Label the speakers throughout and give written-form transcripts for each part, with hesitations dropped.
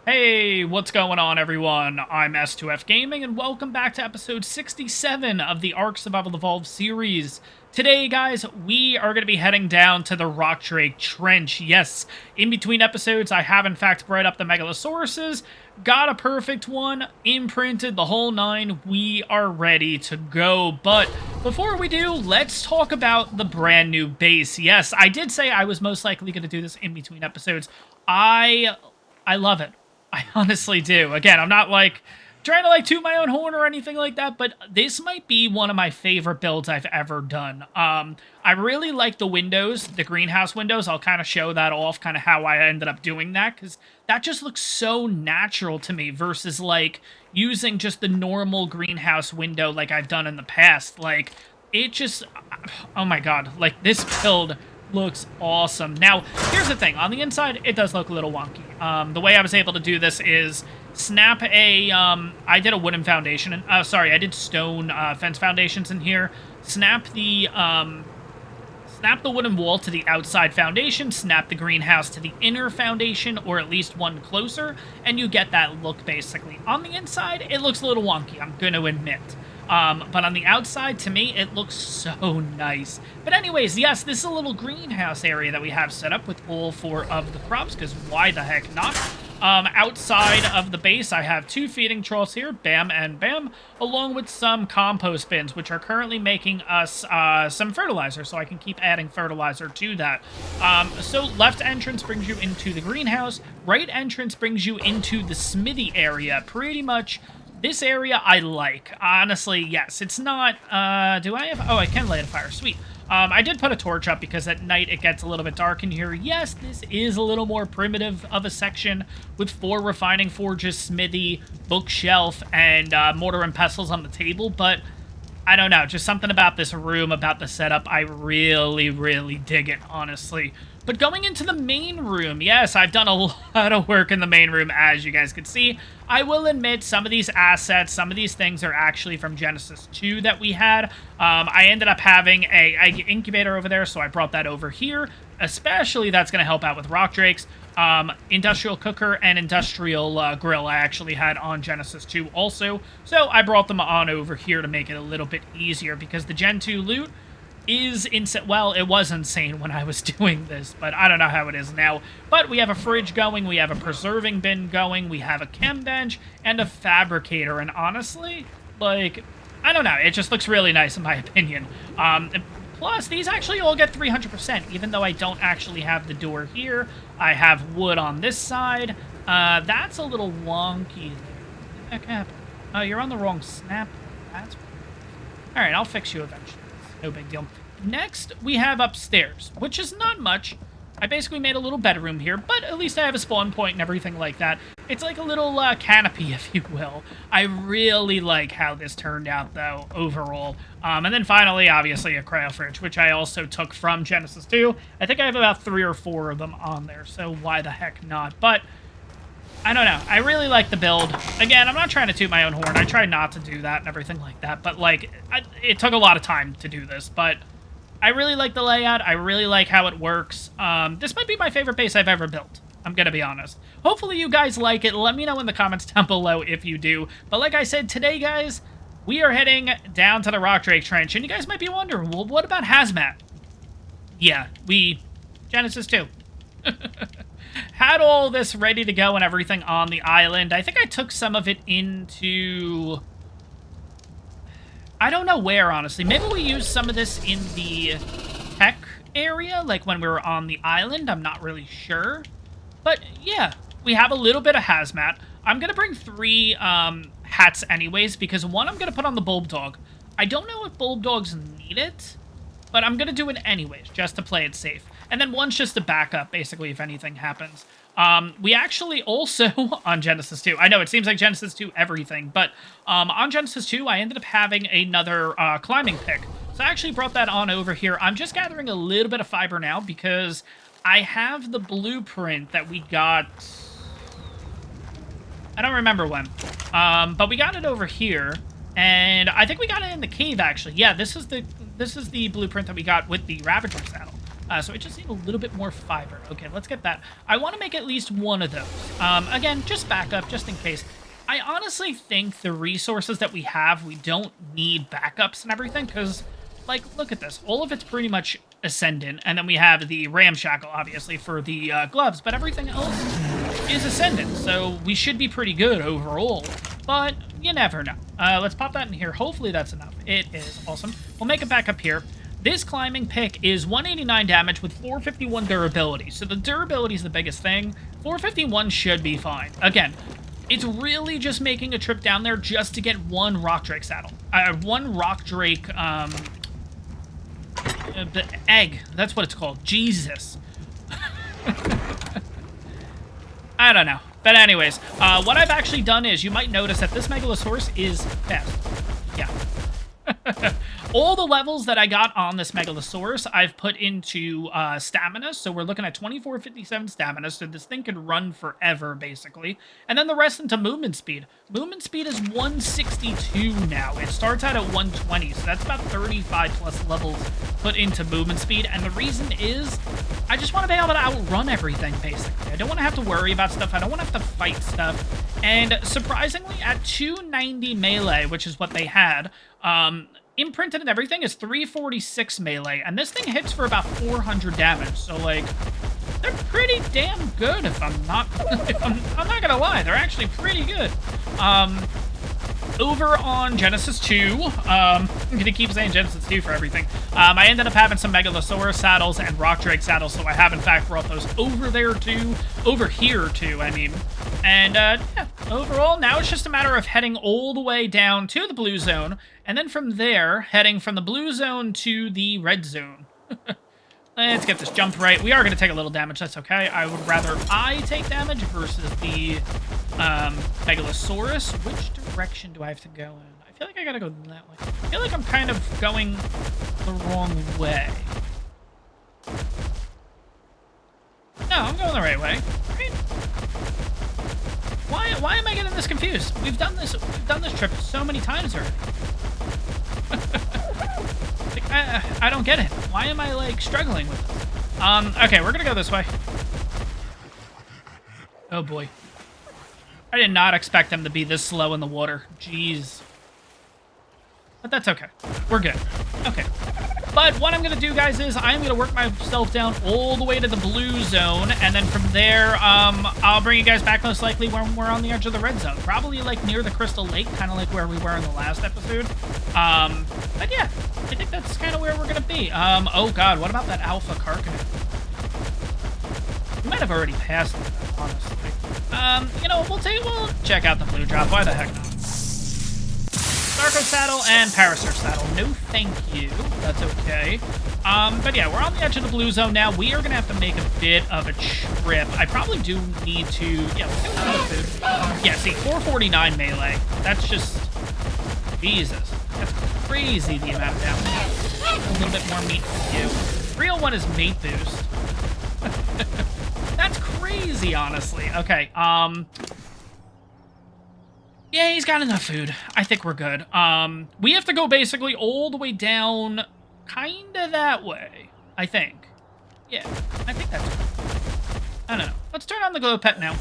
Speaker 1: Hey, what's going on, everyone? I'm S2F Gaming, and welcome back to episode 67 of the ARK Survival Evolved series. Today, guys, we are going to be heading down to the Rock Drake Trench. Yes, in between episodes, I have, in fact, brought up the Megalosauruses, got a perfect one, imprinted the whole nine. We are ready to go. But before we do, let's talk about the brand new base. Yes, I did say I was most likely going to do this in between episodes. I love it. I honestly do. Again, I'm not like trying to toot my own horn or anything like that, but this might be one of my favorite builds I've ever done. I really like the windows, the greenhouse windows. I'll kind of show that off, kind of how I ended up doing that, because that just looks so natural to me versus like using just the normal greenhouse window like I've done in the past. Like, it just, oh my god, like this build looks awesome. Now, here's the thing. On the inside, it does look a little wonky. The way I was able to do this is snap a, I did a wooden foundation, and, sorry, I did stone fence foundations in here. Snap the wooden wall to the outside foundation, snap the greenhouse to the inner foundation, or at least one closer, and you get that look, basically. On the inside, it looks a little wonky, I'm going to admit. But on the outside, to me, it looks so nice. But anyways, yes, this is a little greenhouse area that we have set up with all four of the crops, because why the heck not? Outside of the base, I have two feeding troughs here, bam and bam, along with some compost bins, which are currently making us some fertilizer, so I can keep adding fertilizer to that. So left entrance brings you into the greenhouse, right entrance brings you into the smithy area, pretty much. This area I like. Honestly, yes. It's not, do I have, oh, I can light a fire. Sweet. I did put a torch up because at night it gets a little bit dark in here. Yes, this is a little more primitive of a section with 4 refining forges, smithy, bookshelf, and mortar and pestles on the table, but I don't know. Just something about this room, about the setup, I really, really dig it, honestly. But going into the main room, yes, I've done a lot of work in the main room, as you guys can see. I will admit, some of these assets, some of these things are actually from Genesis 2 that we had. I ended up having a incubator over there, so I brought that over here. Especially, that's going to help out with rock drakes. Industrial cooker and industrial grill I actually had on Genesis 2 also. So I brought them on over here to make it a little bit easier, because the Gen 2 loot is insane. Well, it was insane when I was doing this, but I don't know how it is now. But we have a fridge going, we have a preserving bin going, we have a chem bench, and a fabricator, and honestly, like, I don't know, it just looks really nice in my opinion. Plus, these actually all get 300%, even though I don't actually have the door here. I have wood on this side. That's a little wonky. What the heck happened? Oh, you're on the wrong snap. That's alright, I'll fix you eventually. No big deal. Next, we have upstairs, which is not much. I basically made a little bedroom here, but at least I have a spawn point and everything like that. It's like a little canopy, if you will. I really like how this turned out, though, overall. And then finally, obviously, a cryo fridge, which I also took from Genesis 2. I think I have about 3 or 4 of them on there, so why the heck not? But I don't know. I really like the build. Again, I'm not trying to toot my own horn. I try not to do that and everything like that. But, like, it took a lot of time to do this. But I really like the layout. I really like how it works. This might be my favorite base I've ever built. I'm going to be honest. Hopefully you guys like it. Let me know in the comments down below if you do. But like I said, today, guys, we are heading down to the Rock Drake Trench. And you guys might be wondering, well, what about Hazmat? Yeah, Genesis 2. Had all this ready to go and everything on the island. I think I took some of it into, I don't know where, honestly. Maybe we used some of this in the tech area, like when we were on the island. I'm not really sure. But yeah, we have a little bit of hazmat. I'm going to bring 3 hats anyways, because one I'm going to put on the bulb dog. I don't know if bulb dogs need it, but I'm going to do it anyways, just to play it safe. And then one's just a backup, basically, if anything happens. We actually also, on Genesis 2, I know it seems like Genesis 2 everything, but on Genesis 2, I ended up having another climbing pick. So I actually brought that on over here. I'm just gathering a little bit of fiber now because I have the blueprint that we got, I don't remember when, but we got it over here. And I think we got it in the cave, actually. Yeah, this is the blueprint that we got with the Ravager saddle. So I just need a little bit more fiber. Okay, let's get that. I want to make at least one of those. Again, just backup, just in case. I honestly think the resources that we have, we don't need backups and everything, because, like, look at this. All of it's pretty much Ascendant, and then we have the Ramshackle, obviously, for the gloves, but everything else is Ascendant, so we should be pretty good overall, but you never know. Let's pop that in here. Hopefully that's enough. It is awesome. We'll make it back up here. This climbing pick is 189 damage with 451 durability, so the durability is the biggest thing. 451 should be fine. Again, it's really just making a trip down there just to get one Rock Drake saddle. One Rock Drake, egg. That's what it's called. Jesus. I don't know. But anyways, what I've actually done is, you might notice that this Megalosaurus is fast. Yeah. All the levels that I got on this Megalosaurus, I've put into stamina. So we're looking at 2457 stamina. So this thing could run forever, basically. And then the rest into movement speed. Movement speed is 162 now. It starts out at 120. So that's about 35 plus levels put into movement speed. And the reason is, I just want to be able to outrun everything, basically. I don't want to have to worry about stuff. I don't want to have to fight stuff. And surprisingly, at 290 melee, which is what they had, imprinted and everything is 346 melee, and this thing hits for about 400 damage, so, like, they're pretty damn good, if I'm not, I'm not gonna lie, they're actually pretty good. Over on Genesis 2, I'm gonna keep saying Genesis 2 for everything, I ended up having some Megalosaurus saddles and Rock Drake saddles, so I have, in fact, brought those over there, too, over here, too, I mean, and, yeah, overall, now it's just a matter of heading all the way down to the blue zone, and then from there, heading from the blue zone to the red zone. Let's get this jumped right. We are going to take a little damage. That's okay. I would rather I take damage versus the Megalosaurus. Which direction do I have to go in? I feel like I got to go that way. I feel like I'm kind of going the wrong way. No, I'm going the right way. Right? Why am I getting this confused? We've done this trip so many times already. Like, I don't get it. Why am I, like, struggling with this? Okay, we're gonna go this way. Oh boy. I did not expect them to be this slow in the water. Jeez. But that's okay. We're good. Okay. But what I'm going to do, guys, is I'm going to work myself down all the way to the blue zone, and then from there, I'll bring you guys back most likely when we're on the edge of the red zone. Probably, like, near the Crystal Lake, kind of like where we were in the last episode. But yeah, I think that's kind of where we're going to be. Oh god, what about that Alpha Carcano? We might have already passed it, honestly. You know, we'll check out the blue drop. Why the heck not? Sarco saddle and Parasaur saddle. No thank you. That's okay. But yeah, we're on the edge of the blue zone now. We are going to have to make a bit of a trip. I probably do need to... Yeah, let's do another food. Yeah, see, 449 melee. That's just... Jesus. That's crazy, the amount of damage. A little bit more meat for you. 301 is mate boost. That's crazy, honestly. Okay, yeah, he's got enough food. I think we're good. We have to go basically all the way down kinda that way, I think. Yeah, I think that's good. I don't know. Let's turn on the glow pet now.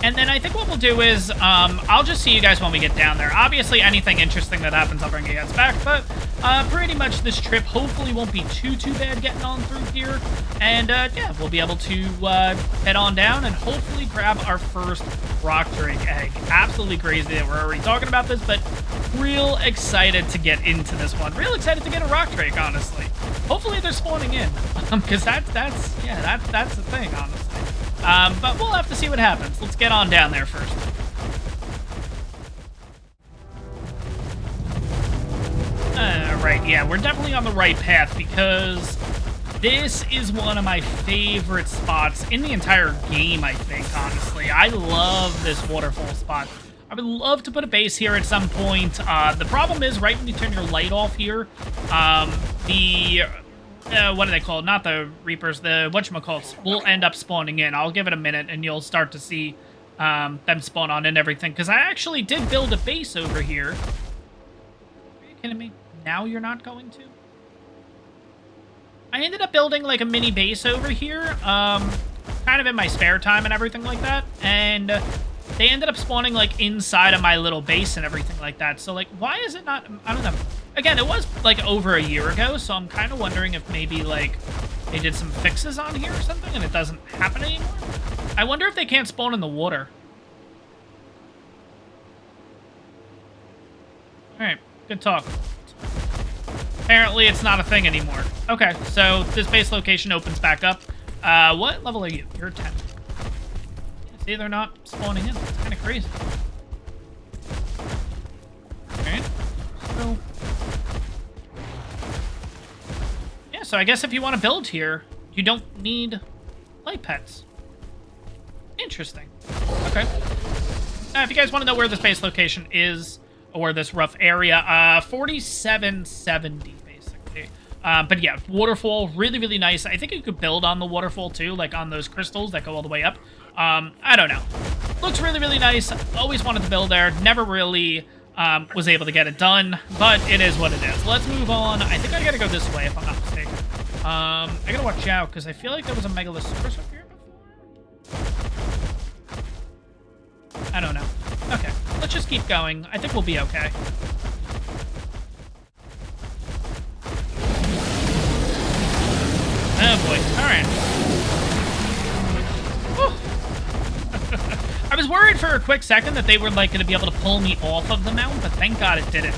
Speaker 1: And then I think what we'll do is, I'll just see you guys when we get down there. Obviously, anything interesting that happens, I'll bring you guys back, but pretty much this trip hopefully won't be too bad getting on through here. And, yeah, we'll be able to head on down and hopefully grab our first Rock Drake egg. Absolutely crazy that we're already talking about this, but real excited to get into this one. Real excited to get a Rock Drake, honestly. Hopefully they're spawning in, because that's the thing, honestly. But we'll have to see what happens. Let's get on down there first. Right, yeah, we're definitely on the right path because this is one of my favorite spots in the entire game, I think, honestly. I love this waterfall spot. I would love to put a base here at some point. The problem is, right when you turn your light off here, what do they call it? Not the Reapers, the whatchamacallits will end up spawning in. I'll give it a minute and you'll start to see them spawn on and everything. Because I actually did build a base over here. Are you kidding me? Now you're not going to? I ended up building like a mini base over here, kind of in my spare time and everything like that. And they ended up spawning like inside of my little base and everything like that. So like, why is it not? I don't know. Again, it was like over a year ago, so I'm kind of wondering if maybe like they did some fixes on here or something and it doesn't happen anymore. I wonder if they can't spawn in the water. All right, good talk. Apparently, it's not a thing anymore. Okay, so this base location opens back up. What level are you? You're 10. See, they're not spawning in. It's kind of crazy. Alright. So... yeah, so I guess if you want to build here, you don't need light pets. Interesting. Okay. If you guys want to know where this base location is, or this rough area, 4770, basically. But yeah, waterfall, really, really nice. I think you could build on the waterfall, too, like on those crystals that go all the way up. I don't know. Looks really, really nice. Always wanted to build there. Never really was able to get it done, but it is what it is. Let's move on. I think I gotta go this way, if I'm not mistaken. I gotta watch out, because I feel like there was a Megalosaurus up here before. I don't know. Okay, let's just keep going. I think we'll be okay. Oh boy, alright. I was worried for a quick second that they were like going to be able to pull me off of the mountain, but thank God it didn't.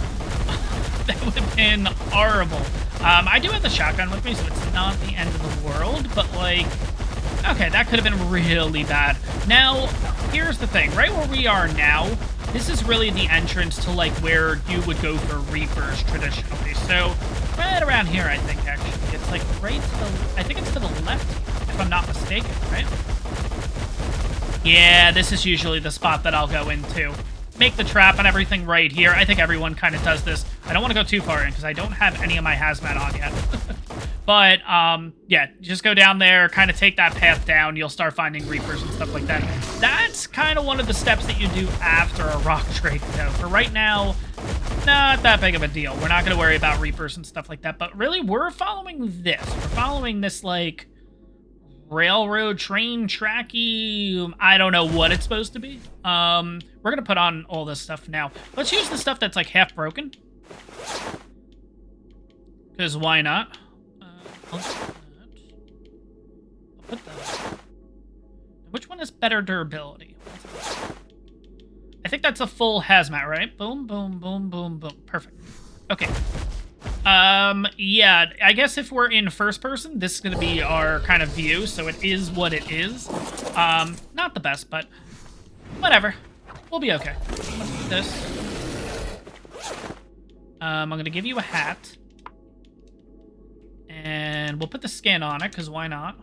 Speaker 1: That would have been horrible. I do have the shotgun with me, so it's not the end of the world, but like... okay, that could have been really bad. Now, here's the thing. Right where we are now, this is really the entrance to, like, where you would go for Reapers traditionally. So, right around here, I think, actually. It's, like, right to the... I think it's to the left, if I'm not mistaken, right? Yeah, this is usually the spot that I'll go into. Make the trap and everything right here. I think everyone kind of does this. I don't want to go too far in, because I don't have any of my hazmat on yet. But, yeah, just go down there, kind of take that path down. You'll start finding Reapers and stuff like that. That's kind of one of the steps that you do after a rock trade, though. For right now, not that big of a deal. We're not going to worry about Reapers and stuff like that. But really, we're following this. We're following this, like, railroad train tracky. I don't know what it's supposed to be. We're going to put on all this stuff now. Let's use the stuff that's, like, half broken. Because why not? I'll put that. Which one has better durability? I think that's a full hazmat, right? Boom, boom, boom, boom, boom. Perfect. Okay. Yeah, I guess if we're in first person, this is going to be our kind of view, so it is what it is. Not the best, but whatever. We'll be okay. Let's do this. I'm going to give you a hat. And we'll put the skin on it, because why not?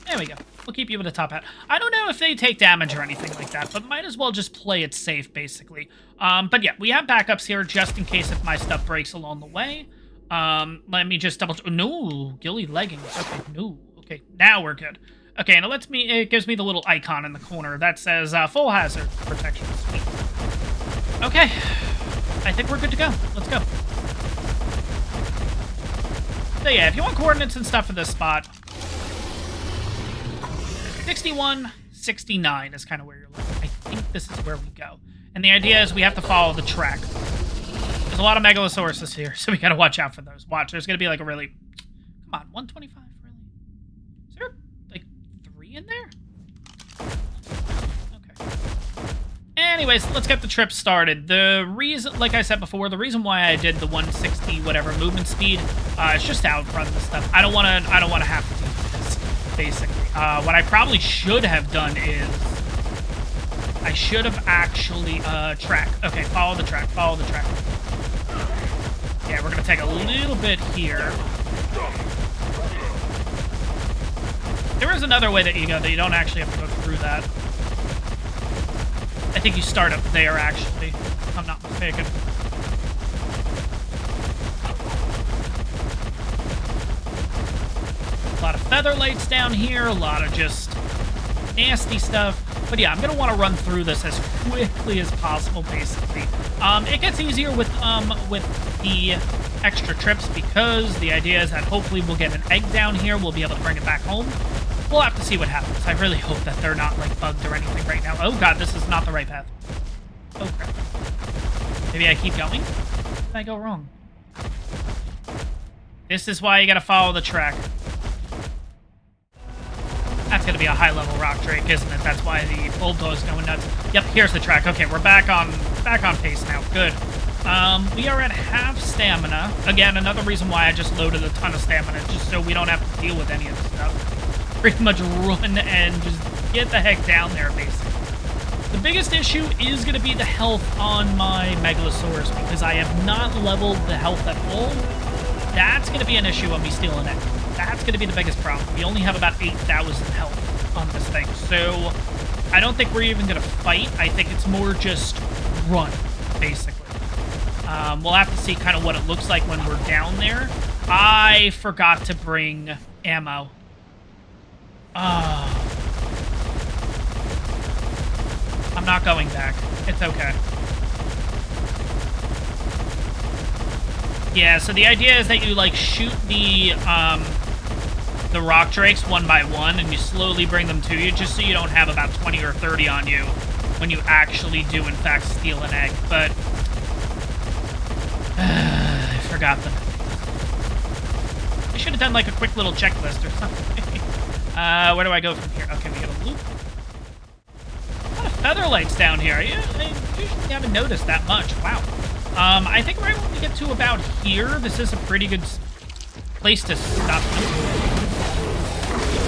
Speaker 1: There we go. We'll keep you with a top hat. I don't know if they take damage or anything like that, but might as well just play it safe, basically. But yeah, we have backups here, just in case if my stuff breaks along the way. Let me just double... no, ghillie leggings. Okay, no. Okay, now we're good. Okay, and it gives me the little icon in the corner that says full hazard protection. Sweet. Okay. I think we're good to go. Let's go. So yeah, if you want coordinates and stuff for this spot, 61, 69 is kind of where you're looking. I think this is where we go. And the idea is we have to follow the track. There's a lot of Megalosauruses here, so we gotta watch out for those. Watch, there's gonna be like a really... come on, 125, really? Is there, like, 3 in there? Okay. Anyways, let's get the trip started. The reason, like I said before, the reason why I did the 160 whatever movement speed is just to outrun the stuff. I don't want to have to do this, basically. What I probably should have done is I should have actually track. Okay, follow the track. Follow the track. Yeah, we're gonna take a little bit here. There is another way that you go that you don't actually have to go through that. I think you start up there, actually, if I'm not mistaken. A lot of feather lights down here, a lot of just nasty stuff. But yeah, I'm going to want to run through this as quickly as possible, basically. It gets easier with the extra trips because the idea is that hopefully we'll get an egg down here. We'll be able to bring it back home. We'll have to see what happens. I really hope that they're not, like, bugged or anything right now. Oh, God, this is not the right path. Oh, crap. Maybe I keep going? Where did I go wrong? This is why you gotta follow the track. That's gonna be a high-level rock drake, isn't it? That's why the bulldog's going nuts. Yep, here's the track. Okay, we're back on pace now. Good. We are at half stamina. Again, another reason why I just loaded a ton of stamina, just so we don't have to deal with any of this stuff. Pretty much run and just get the heck down there, basically. The biggest issue is going to be the health on my Megalosaurus, because I have not leveled the health at all. That's going to be an issue when we steal an egg. That's going to be the biggest problem. We only have about 8,000 health on this thing, so I don't think we're even going to fight. I think it's more just run, basically. We'll have to see kind of what it looks like when we're down there. I forgot to bring ammo. I'm not going back. It's okay. Yeah, so the idea is that you, like, shoot the rock drakes one by one, and you slowly bring them to you, just so you don't have about 20 or 30 on you when you actually do, in fact, steal an egg. But I forgot them. I should have done, like, a quick little checklist or something. Where do I go from here? Okay, we got a loop. A lot of feather lights down here. I usually haven't noticed that much. Wow. I think right when we get to about here, this is a pretty good place to stop.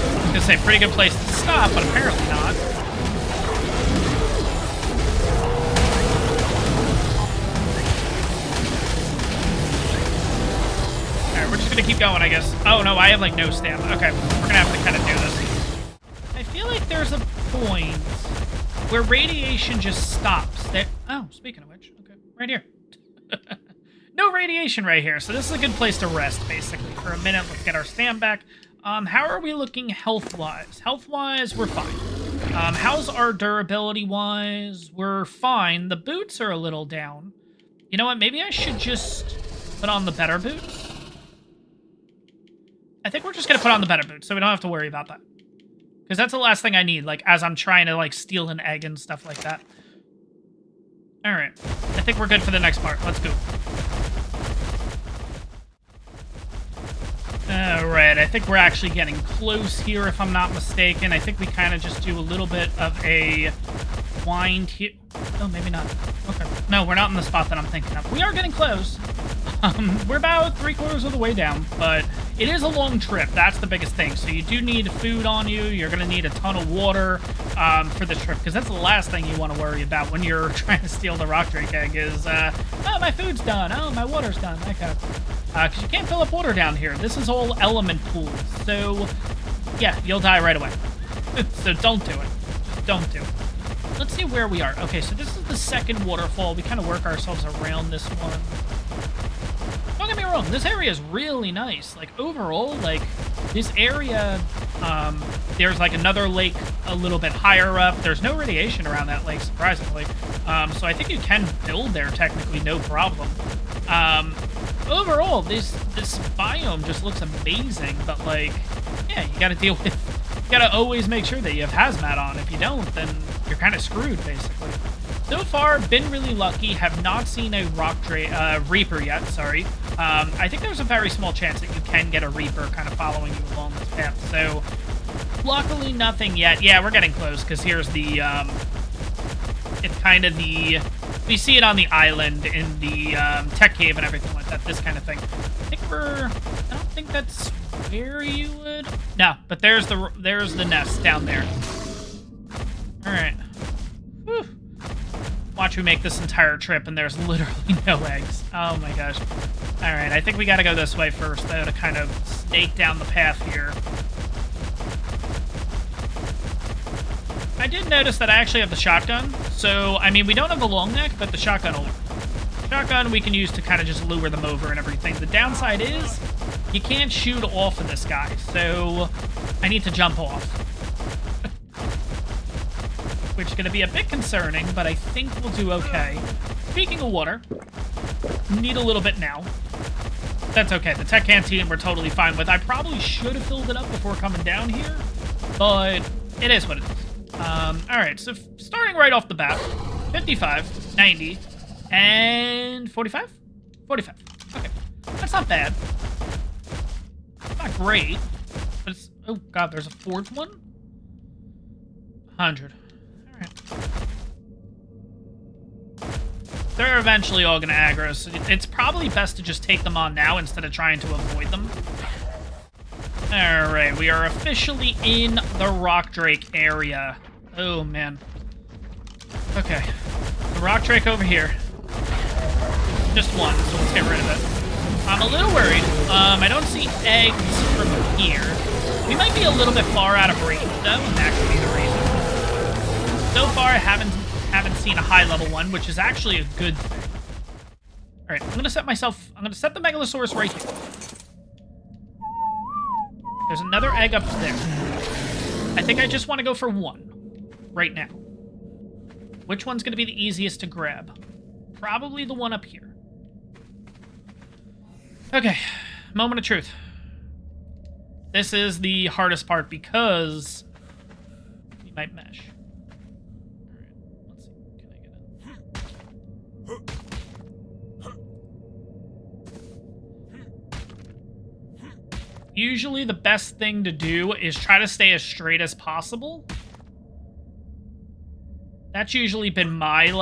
Speaker 1: I was gonna say pretty good place to stop, but apparently not. Alright, we're just gonna keep going, I guess. Oh no, I have like no stamina. Okay, we're gonna have to kind of do this. I feel like there's a point where radiation just stops. There. Oh, speaking of which, okay, right here. No radiation right here, so this is a good place to rest, basically, for a minute. Let's get our stam back. How are we looking health-wise? Health-wise, we're fine. How's our durability-wise? We're fine. The boots are a little down. You know what? Maybe I should just put on the better boots. I think we're just going to put on the better boots, so we don't have to worry about that. Because that's the last thing I need, like, as I'm trying to, like, steal an egg and stuff like that. Alright. I think we're good for the next part. Let's go. Alright, I think we're actually getting close here, if I'm not mistaken. I think we kind of just do a little bit of a wind here. Oh, maybe not. Okay. No, we're not in the spot that I'm thinking of. We are getting close. We're about 3/4 of the way down, but it is a long trip. That's the biggest thing. So you do need food on you. You're going to need a ton of water for the trip, because that's the last thing you want to worry about when you're trying to steal the rock drake egg is, oh, my food's done. Oh, my water's done. Okay. Because you can't fill up water down here. This is all element pools. So, yeah, you'll die right away. So don't do it. Just don't do it. Let's see where we are. Okay, so this is the second waterfall. We kind of work ourselves around this one. Don't get me wrong, this area is really nice. Like, overall, like, this area, there's, like, another lake a little bit higher up. There's no radiation around that lake, surprisingly. So I think you can build there, technically, no problem. Overall, this biome just looks amazing, but, like, yeah, you gotta deal with... You gotta always make sure that you have hazmat on. If you don't, then you're kind of screwed, basically. So far, been really lucky. Have not seen a Reaper yet, sorry. I think there's a very small chance that you can get a Reaper kind of following you along this path. So, luckily, nothing yet. Yeah, we're getting close, because here's the, it's kind of the... We see it on the island in the tech cave and everything like that, this kind of thing. I think we're... I don't think that's where you would... No, but there's the nest down there. Alright. Whew. Watch we make this entire trip and there's literally no eggs. Oh my gosh. Alright, I think we gotta go this way first, though, to kind of snake down the path here. I did notice that I actually have the shotgun, so, I mean, we don't have the long neck, but the shotgun will work. Shotgun we can use to kind of just lure them over and everything. The downside is, you can't shoot off of this guy, so I need to jump off. which is going to be a bit concerning, but I think we'll do okay. Speaking of water, need a little bit now. That's okay. The tech canteen we're totally fine with. I probably should have filled it up before coming down here, but it is what it is. All right, so starting right off the bat, 55, 90, and 45? 45. Okay, that's not bad. It's not great, but it's... Oh, God, there's a fourth one? 100. All right. They're eventually all going to aggro, so it's probably best to just take them on now instead of trying to avoid them. All right, we are officially in the Rock Drake area. Oh, man. Okay. The Rock Drake over here. Just one, so let's get rid of it. I'm a little worried. I don't see eggs from here. We might be a little bit far out of range, though, and that could be the reason. So far, I haven't seen a high-level one, which is actually a good thing. All right, I'm going to set the Megalosaurus right here. There's another egg up there. I think I just want to go for one right now. Which one's going to be the easiest to grab? Probably the one up here. Okay, moment of truth. This is the hardest part because we might mesh. Usually the best thing to do is try to stay as straight as possible. That's usually been my,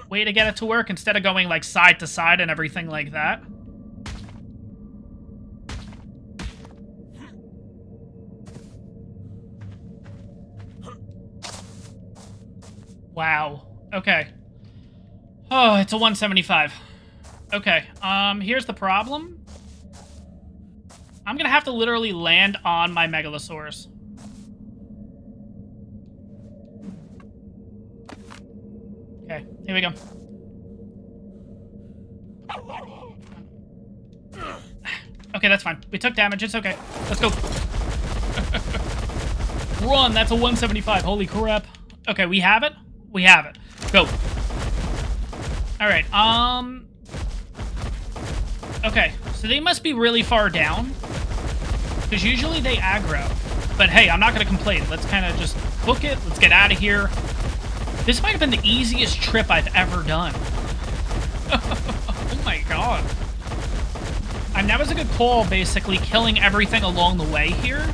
Speaker 1: way to get it to work instead of going, side to side and everything like that. Wow. Okay. Oh, it's a 175. Okay, here's the problem. I'm gonna have to literally land on my Megalosaurus. Okay, here we go. Okay, that's fine. We took damage, it's okay. Let's go. Run, that's a 175, holy crap. Okay, we have it? We have it. Go. Alright, okay, so they must be really far down, because usually they aggro. But hey, I'm not going to complain. Let's kind of just book it. Let's get out of here. This might have been the easiest trip I've ever done. Oh my god. And that was a good call, basically, killing everything along the way here.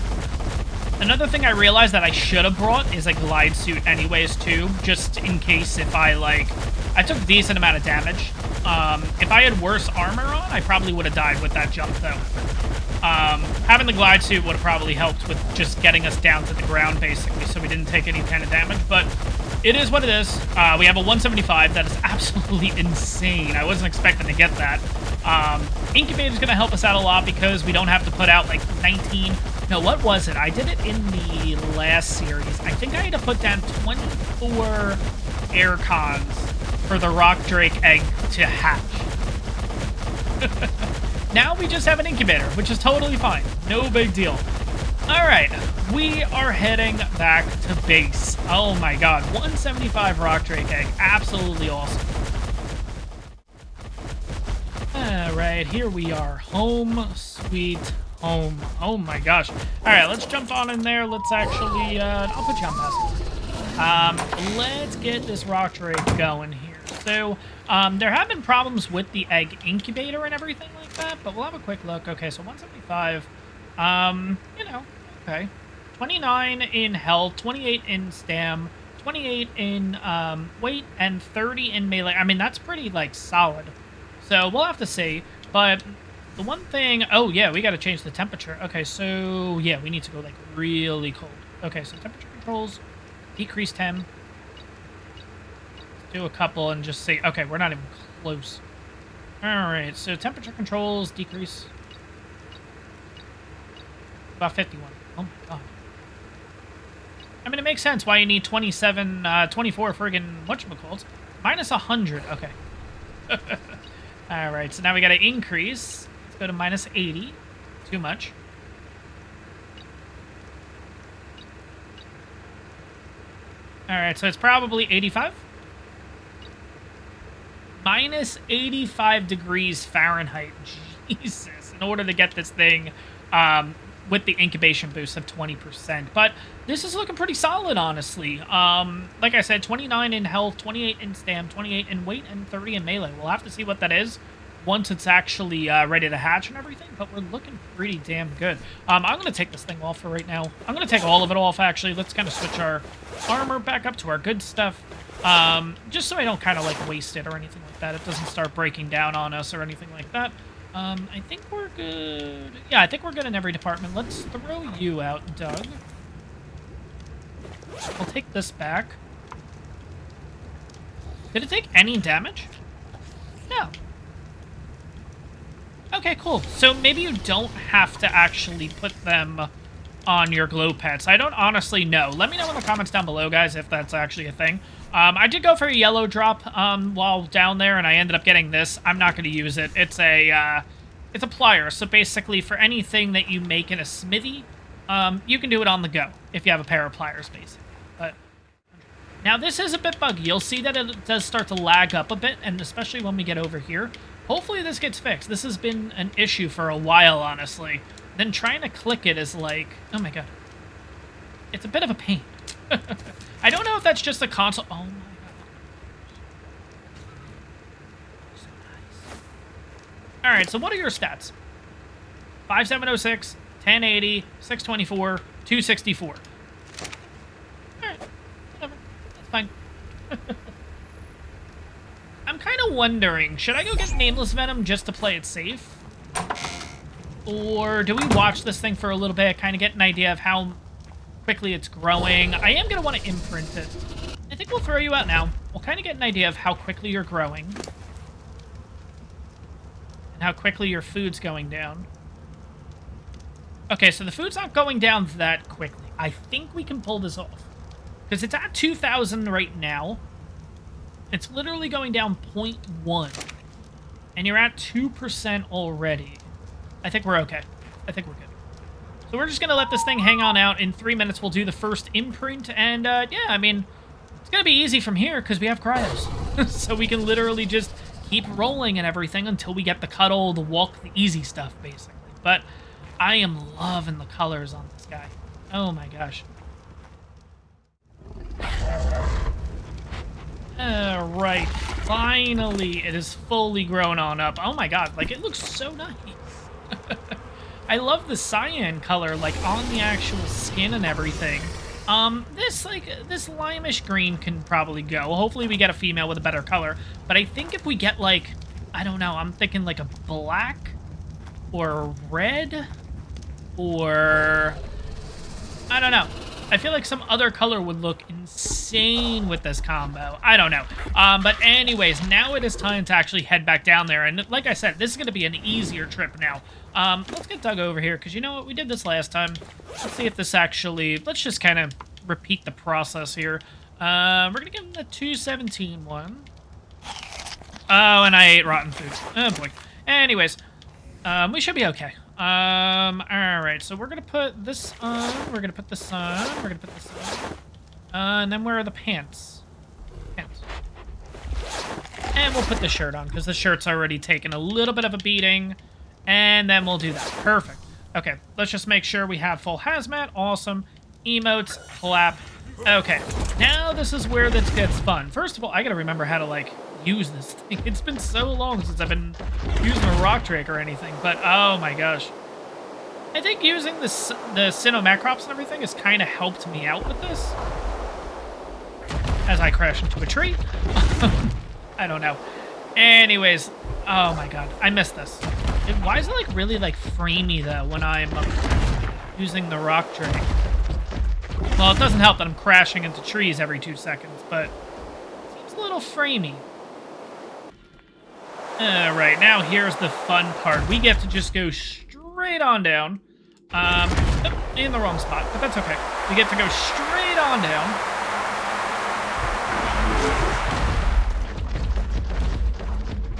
Speaker 1: Another thing I realized that I should have brought is a glide suit anyways, too, just in case if I took a decent amount of damage. If I had worse armor on, I probably would have died with that jump, though. Having the glide suit would have probably helped with just getting us down to the ground, basically, so we didn't take any kind of damage, but it is what it is. We have a 175. That is absolutely insane. I wasn't expecting to get that. Incubator's going to help us out a lot because we don't have to put out, 19... No, what was it? I did it in the last series. I think I had to put down 24 air cons for the Rock Drake egg to hatch. Now we just have an incubator, which is totally fine. No big deal. Alright, we are heading back to base. Oh my god, 175 Rock Drake egg. Absolutely awesome. Alright, here we are. Home, sweet home. Oh my gosh. Alright, let's jump on in there. Let's actually, I'll put you on passive. Let's get this Rock Drake going here. So, there have been problems with the egg incubator and everything like that, but we'll have a quick look. Okay, so 175, okay. 29 in health, 28 in stam, 28 in, weight, and 30 in melee. I mean, that's pretty, solid. So, we'll have to see, but the one thing... Oh, yeah, we gotta change the temperature. Okay, so, yeah, we need to go, really cold. Okay, so temperature controls, decrease 10. Do a couple and just see. Okay, we're not even close. Alright, so temperature controls decrease. About 51. Oh my god. I mean, it makes sense why you need 24 friggin' whatchamacallit. Minus 100. Okay. Alright, so now we gotta increase. Let's go to minus 80. Too much. All right, so it's probably 85. Minus 85 degrees Fahrenheit. Jesus, in order to get this thing with the incubation boost of 20%. But this is looking pretty solid, honestly. Like I said, 29 in health, 28 in stam, 28 in weight, and 30 in melee. We'll have to see what that is once it's actually ready to hatch and everything, but we're looking pretty damn good. I'm going to take this thing off for right now. I'm going to take all of it off, actually. Let's kind of switch our armor back up to our good stuff, just so I don't kind of, like, waste it or anything like that. It doesn't start breaking down on us or anything like that. I think we're good. Yeah, I think we're good in every department. Let's throw you out, Doug. We'll take this back. Did it take any damage? No. Okay, cool. So maybe you don't have to actually put them on your glow pets. I don't honestly know. Let me know in the comments down below, guys, if that's actually a thing. I did go for a yellow drop while down there, and I ended up getting this. I'm not going to use it. It's a plier. So basically, for anything that you make in a smithy, you can do it on the go if you have a pair of pliers, basically. But now this is a bit buggy. You'll see that it does start to lag up a bit, and especially when we get over here. Hopefully this gets fixed. This has been an issue for a while, honestly. Then trying to click it is like, oh my god. It's a bit of a pain. I don't know if that's just a console. Oh my god. So nice. Alright, so what are your stats? 5706, 1080, 624, 264. Alright, whatever. That's fine. I'm kind of wondering, should I go get Nameless Venom just to play it safe? Or do we watch this thing for a little bit, kind of get an idea of how quickly it's growing? I am going to want to imprint it. I think we'll throw you out now. We'll kind of get an idea of how quickly you're growing. And how quickly your food's going down. Okay, so the food's not going down that quickly. I think we can pull this off. Because it's at 2,000 right now. It's literally going down 0.1. And you're at 2% already. I think we're okay. I think we're good. So we're just going to let this thing hang on out. In 3 minutes, we'll do the first imprint. And, yeah, I mean, it's going to be easy from here because we have cryos. So we can literally just keep rolling and everything until we get the cuddle, the walk, the easy stuff, basically. But I am loving the colors on this guy. Oh, my gosh. Alright, finally it is fully grown on up. Oh my god, like, it looks so nice. I love the cyan color, like, on the actual skin and everything. This limeish green can probably go. Hopefully we get a female with a better color. But I think if we get, like, I don't know, I'm thinking like a black or a red or I don't know. I feel like some other color would look insane with this combo. I don't know. But anyways, now it is time to actually head back down there. And like I said, this is going to be an easier trip now. Let's get Doug over here, because you know what? We did this last time. Let's see if this actually... Let's just kind of repeat the process here. We're going to give him the 217 one. Oh, and I ate rotten food. Oh, boy. Anyways, we should be okay. Alright, so we're gonna put this on, we're gonna put this on, we're gonna put this on, and then where are the pants? Pants. And we'll put the shirt on, because the shirt's already taken a little bit of a beating, and then we'll do that. Perfect. Okay, let's just make sure we have full hazmat. Awesome. Emotes, clap. Okay, now this is where this gets fun. First of all, I gotta remember how to, like, use this thing. It's been so long since I've been using a rock drake or anything, but oh my gosh. I think using the Sinomacrops and everything has kind of helped me out with this. As I crash into a tree. I don't know. Anyways, oh my god, I missed this. Why is it like really like framey though when I'm using the rock drake? Well, it doesn't help that I'm crashing into trees every 2 seconds, but it seems a little framey. Alright, now here's the fun part. We get to just go straight on down. In the wrong spot, but that's okay. We get to go straight on down.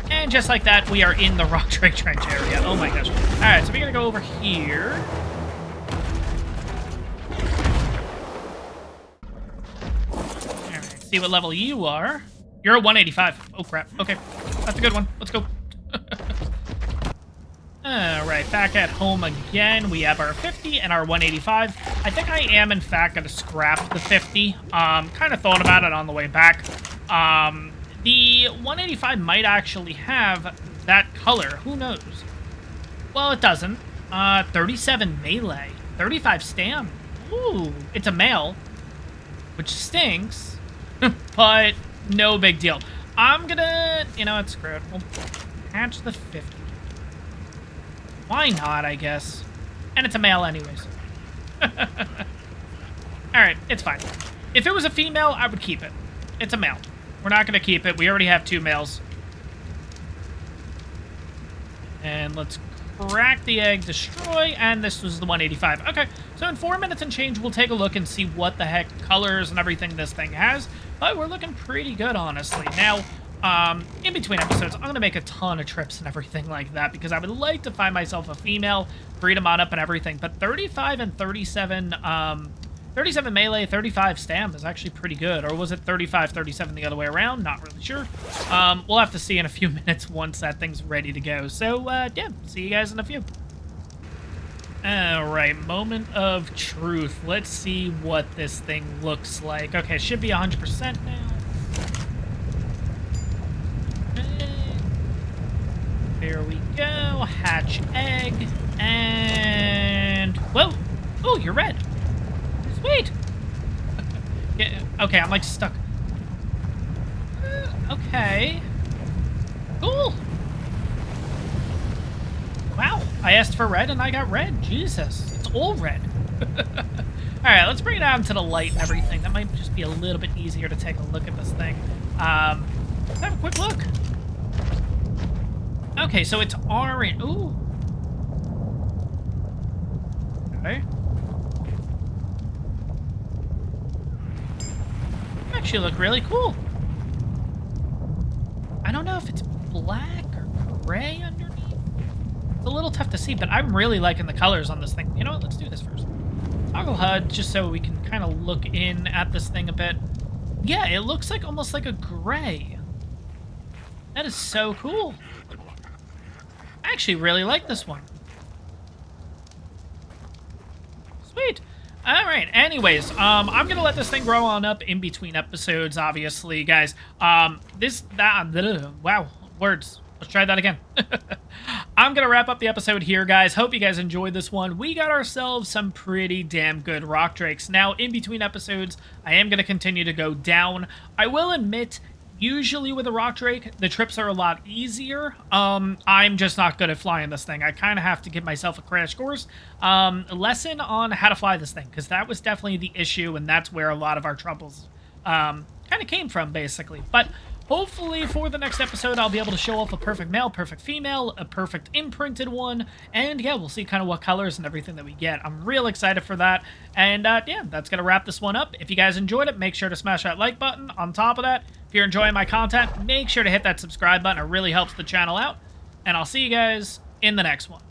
Speaker 1: And just like that, we are in the rock drake trench area. Oh my gosh. Alright, so we gotta go over here. see what level you are. You're a 185. Oh, crap. Okay. That's a good one. Let's go. Alright, back at home again. We have our 50 and our 185. I think I am, in fact, going to scrap the 50. Kind of thought about it on the way back. The 185 might actually have that color. Who knows? Well, it doesn't. 37 melee. 35 stam. Ooh, it's a male, which stinks, but no big deal. I'm gonna, you know, it's screwed. We'll patch the 50. Why not, I guess? And it's a male anyways. Alright, it's fine. If it was a female, I would keep it. It's a male. We're not gonna keep it. We already have 2 males. And let's crack the egg, destroy, and this was the 185. Okay, so in 4 minutes and change, we'll take a look and see what the heck colors and everything this thing has. But we're looking pretty good, honestly. Now, in between episodes, I'm going to make a ton of trips and everything like that because I would like to find myself a female, breed them on up and everything. But 35 and 37, 37 melee, 35 stam is actually pretty good. Or was it 35, 37 the other way around? Not really sure. We'll have to see in a few minutes once that thing's ready to go. So, yeah, see you guys in a few. All right, moment of truth. Let's see what this thing looks like. Okay, should be 100% now. There we go. Hatch egg. And... whoa. Oh, you're red. Sweet. Yeah, okay, I'm like stuck. Okay. Cool. Wow. I asked for red and I got red. Jesus. It's all red. Alright, let's bring it down to the light and everything. That might just be a little bit easier to take a look at this thing. Let's have a quick look. Okay, so it's orange. Ooh. Okay. Actually look really cool. I don't know if it's black or gray underneath. It's a little tough to see, but I'm really liking the colors on this thing. You know what? Let's do this first. Toggle HUD, just so we can kind of look in at this thing a bit. Yeah, it looks like almost like a gray. That is so cool. I actually really like this one. Sweet. All right. Anyways, I'm gonna let this thing grow on up in between episodes. Obviously, guys. Wow, words. Let's try that again. I'm gonna wrap up the episode here, guys. Hope you guys enjoyed this one. We got ourselves some pretty damn good rock drakes. Now, in between episodes, I am gonna continue to go down. I will admit, usually with a rock drake, the trips are a lot easier. I'm just not good at flying this thing. I kind of have to give myself a crash course lesson on how to fly this thing, because that was definitely the issue, and that's where a lot of our troubles kind of came from, basically. But hopefully for the next episode, I'll be able to show off a perfect male, perfect female, a perfect imprinted one, and yeah, we'll see kind of what colors and everything that we get. I'm real excited for that, and yeah, that's going to wrap this one up. If you guys enjoyed it, make sure to smash that like button. On top of that, if you're enjoying my content, make sure to hit that subscribe button. It really helps the channel out, and I'll see you guys in the next one.